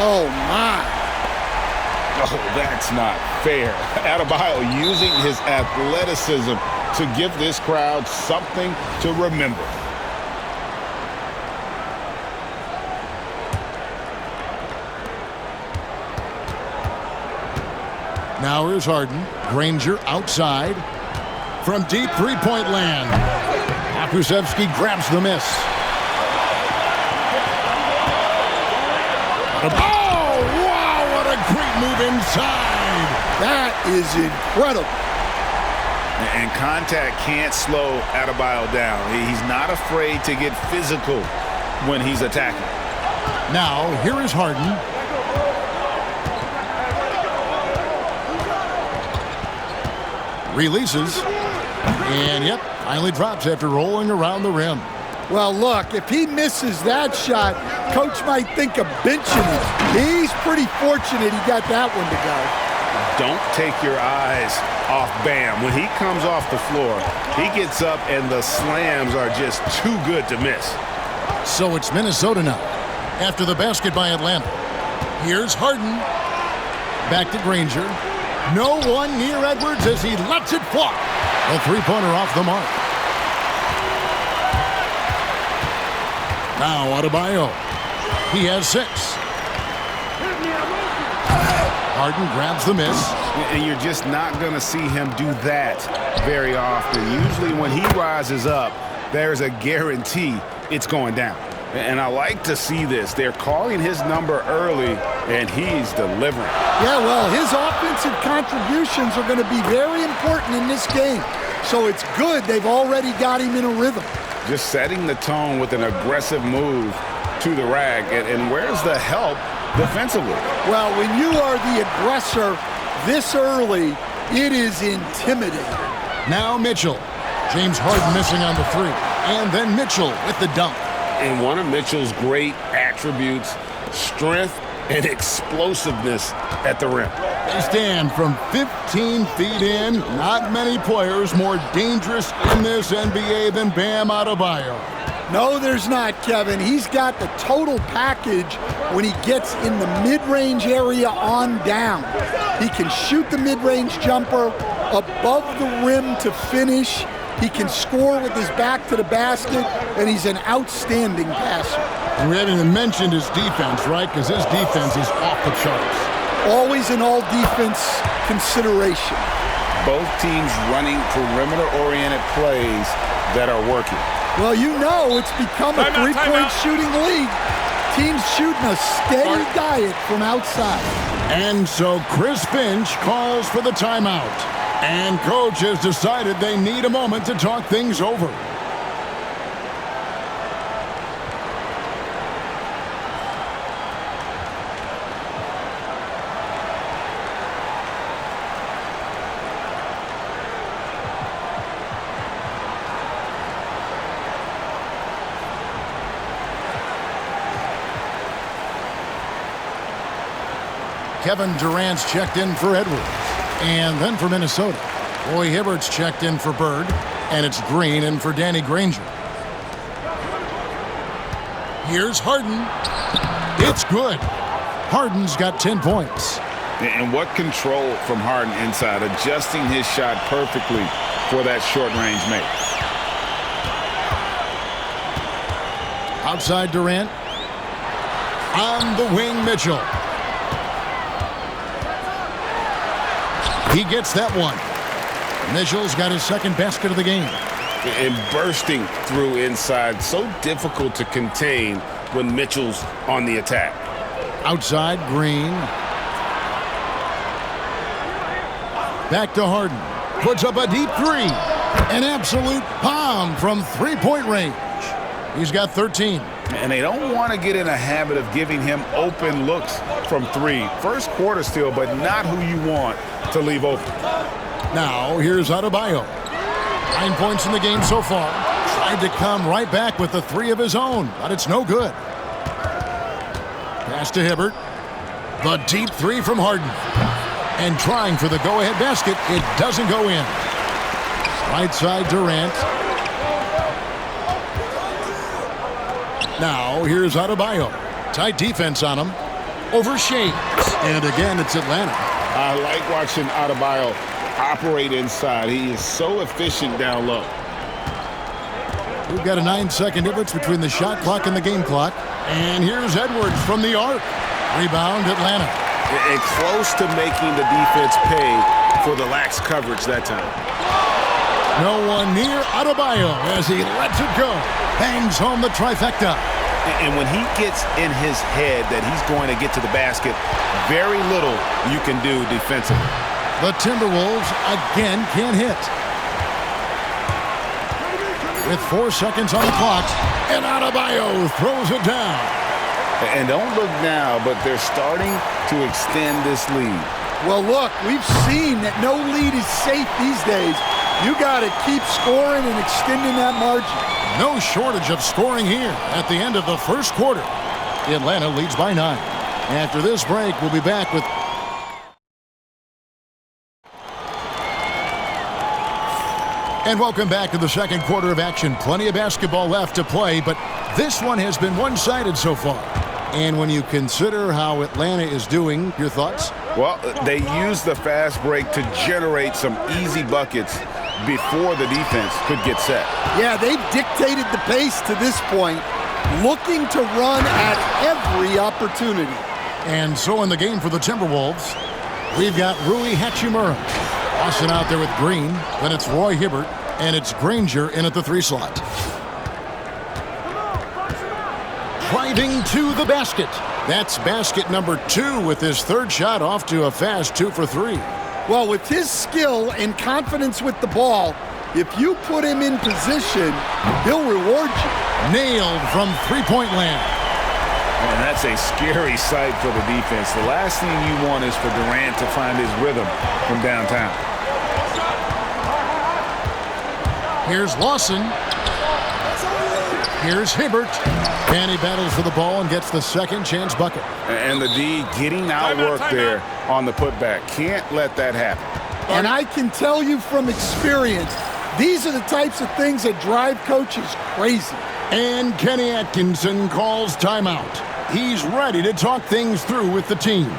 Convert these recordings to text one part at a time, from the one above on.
Oh, my. Oh, that's not fair. Adebayo using his athleticism to give this crowd something to remember. Now here's Harden. Granger outside. From deep three-point land. Pokusevski grabs the miss. Oh, wow, what a great move inside. That is incredible. And contact can't slow Adebayo down. He's not afraid to get physical when he's attacking. Now, here is Harden. Releases. And, yep, finally drops after rolling around the rim. Well, look, if he misses that shot, Coach might think of benching him. He's pretty fortunate he got that one to go. Don't take your eyes off Bam. When he comes off the floor, he gets up and the slams are just too good to miss. So it's Minnesota now after the basket by Atlanta. Here's Harden. Back to Granger. No one near Edwards as he lets it fly. A three-pointer off the mark. Now Adebayo. He has 6. Harden grabs the miss. And you're just not going to see him do that very often. Usually when he rises up, there's a guarantee it's going down. And I like to see this. They're calling his number early, and he's delivering. Yeah, well, his offensive contributions are going to be very important in this game. So it's good they've already got him in a rhythm. Just setting the tone with an aggressive move to the rack. And where's the help defensively? Well, when you are the aggressor this early, it is intimidating. Now Mitchell. James Harden missing on the 3. And then Mitchell with the dunk. And one of Mitchell's great attributes, strength and explosiveness at the rim. They stand from 15 feet in. Not many players more dangerous in this NBA than Bam Adebayo. No, there's not, Kevin. He's got the total package when he gets in the mid-range area on down. He can shoot the mid-range jumper above the rim to finish. He can score with his back to the basket, and he's an outstanding passer. We haven't even mentioned his defense, right? Because his defense is off the charts. Always an all-defense consideration. Both teams running perimeter-oriented plays that are working. Well, you know it's become a three-point shooting league. Teams shooting a steady diet from outside. And so Chris Finch calls for the timeout. And Coach has decided they need a moment to talk things over. Kevin Durant's checked in for Edwards. And then for Minnesota, Roy Hibbert's checked in for Bird, and it's Green in for Danny Granger. Here's Harden. It's good. Harden's got 10 points. And what control from Harden inside, adjusting his shot perfectly for that short-range make. Outside Durant. On the wing, Mitchell. He gets that one. Mitchell's got his second basket of the game. And bursting through inside. So difficult to contain when Mitchell's on the attack. Outside, Green. Back to Harden. Puts up a deep 3. An absolute bomb from three-point range. He's got 13. And they don't want to get in a habit of giving him open looks from 3. First quarter still, but not who you want to leave open. Now, here's Adebayo. 9 points in the game so far. Tried to come right back with the 3 of his own, but it's no good. Pass to Hibbert. The deep 3 from Harden. And trying for the go-ahead basket. It doesn't go in. Right side, Durant. Now, here's Adebayo. Tight defense on him. over Shades. And again, it's Atlanta. I like watching Adebayo operate inside. He is so efficient down low. We've got a 9-second difference between the shot clock and the game clock. And here's Edwards from the arc. Rebound, Atlanta. And close to making the defense pay for the lax coverage that time. No one near Adebayo as he lets it go. Hangs home the trifecta. And when he gets in his head that he's going to get to the basket, very little you can do defensively. The Timberwolves again can't hit. With 4 seconds on the clock, and Adebayo throws it down. And don't look now, but they're starting to extend this lead. Well, look, we've seen that no lead is safe these days. You got to keep scoring and extending that margin. No shortage of scoring here at the end of the first quarter. Atlanta leads by 9. After this break, we'll be back with... And welcome back to the second quarter of action. Plenty of basketball left to play, but this one has been one-sided so far. And when you consider how Atlanta is doing, your thoughts? Well, they used the fast break to generate some easy buckets before the defense could get set. Yeah, they've dictated the pace to this point, looking to run at every opportunity. And so in the game for the Timberwolves, we've got Rui Hachimura. Austin out there with Green. Then it's Roy Hibbert, and it's Granger in at the 3 slot. Driving to the basket. That's basket number 2 with his third shot off to a fast 2 for 3. Well, with his skill and confidence with the ball, if you put him in position, he'll reward you. Nailed from three-point land. And that's a scary sight for the defense. The last thing you want is for Durant to find his rhythm from downtown. Here's Lawson. Here's Hibbert. And he battles for the ball and gets the second chance bucket. And the D getting outworked there on the putback. Can't let that happen. And I can tell you from experience, these are the types of things that drive coaches crazy. And Kenny Atkinson calls timeout. He's ready to talk things through with the team.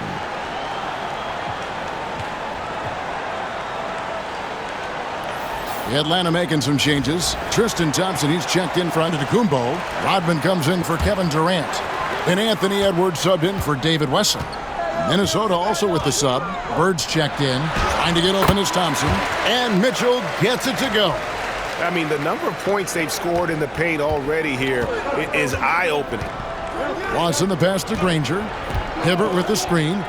Atlanta making some changes. Tristan Thompson, he's checked in for Antetokounmpo. Rodman comes in for Kevin Durant. And Anthony Edwards subbed in for David Wesson. Minnesota also with the sub. Bird's checked in. Trying to get open is Thompson. And Mitchell gets it to go. I mean, the number of points they've scored in the paint already here is eye-opening. Lawson the pass to Granger. Hibbert with the screen.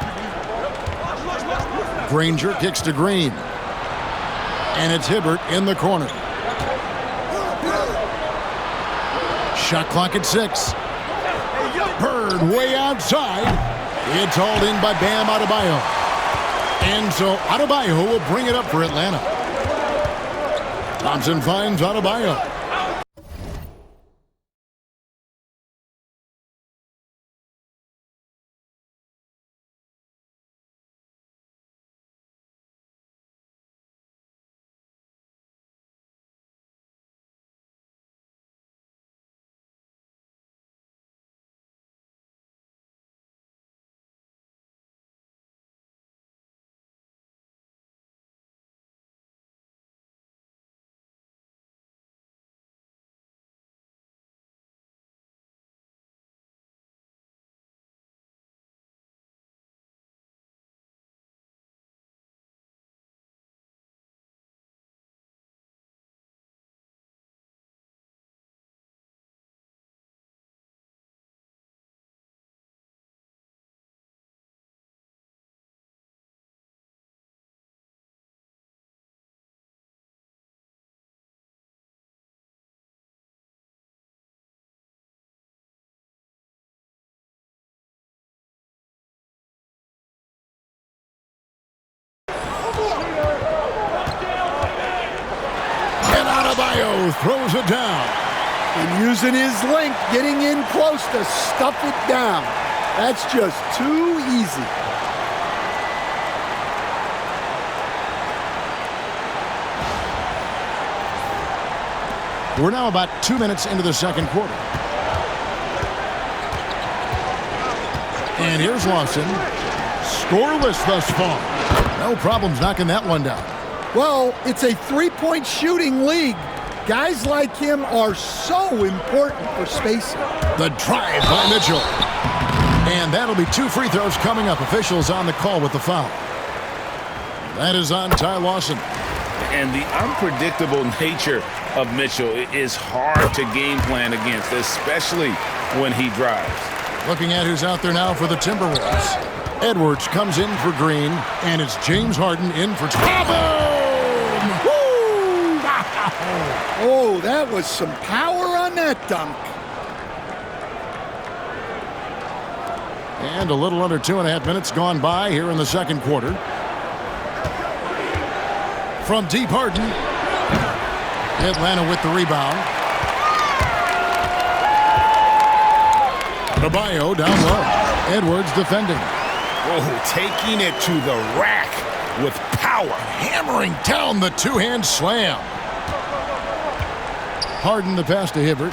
Granger kicks to Green. And it's Hibbert in the corner. Shot clock at 6. Bird way outside. It's hauled in by Bam Adebayo. And so Adebayo will bring it up for Atlanta. Thompson finds Adebayo. Adebayo throws it down. And using his length, getting in close to stuff it down. That's just too easy. We're now about 2 minutes into the second quarter. And here's Lawson. Scoreless thus far. No problems knocking that one down. Well, it's a three-point shooting league. Guys like him are so important for spacing. The drive by Mitchell. And that'll be 2 free throws coming up. Officials on the call with the foul. That is on Ty Lawson. And the unpredictable nature of Mitchell is hard to game plan against, especially when he drives. Looking at who's out there now for the Timberwolves. Edwards comes in for Green, and it's James Harden in for boom! Woo! Oh, that was some power on that dunk. And a little under 2.5 minutes gone by here in the second quarter. From deep, Harden. Atlanta with the rebound. Adebayo down low. Edwards defending. Oh, taking it to the rack with power. Hammering down the two-hand slam. Harden the pass to Hibbert.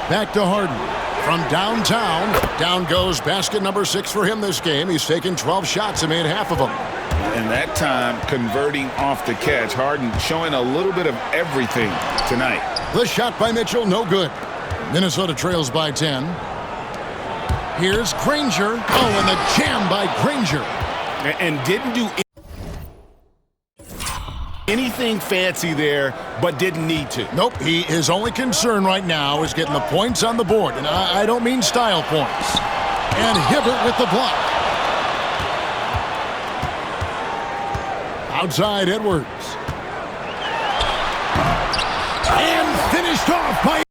Back to Harden. From downtown, down goes basket number 6 for him this game. He's taken 12 shots and made half of them. And that time, converting off the catch. Harden showing a little bit of everything tonight. The shot by Mitchell, no good. Minnesota trails by 10. Here's Granger. Oh, and the jam by Granger. And didn't do anything fancy there, but didn't need to. Nope, his only concern right now is getting the points on the board. And I don't mean style points. And Hibbert with the block. Outside Edwards. And finished off by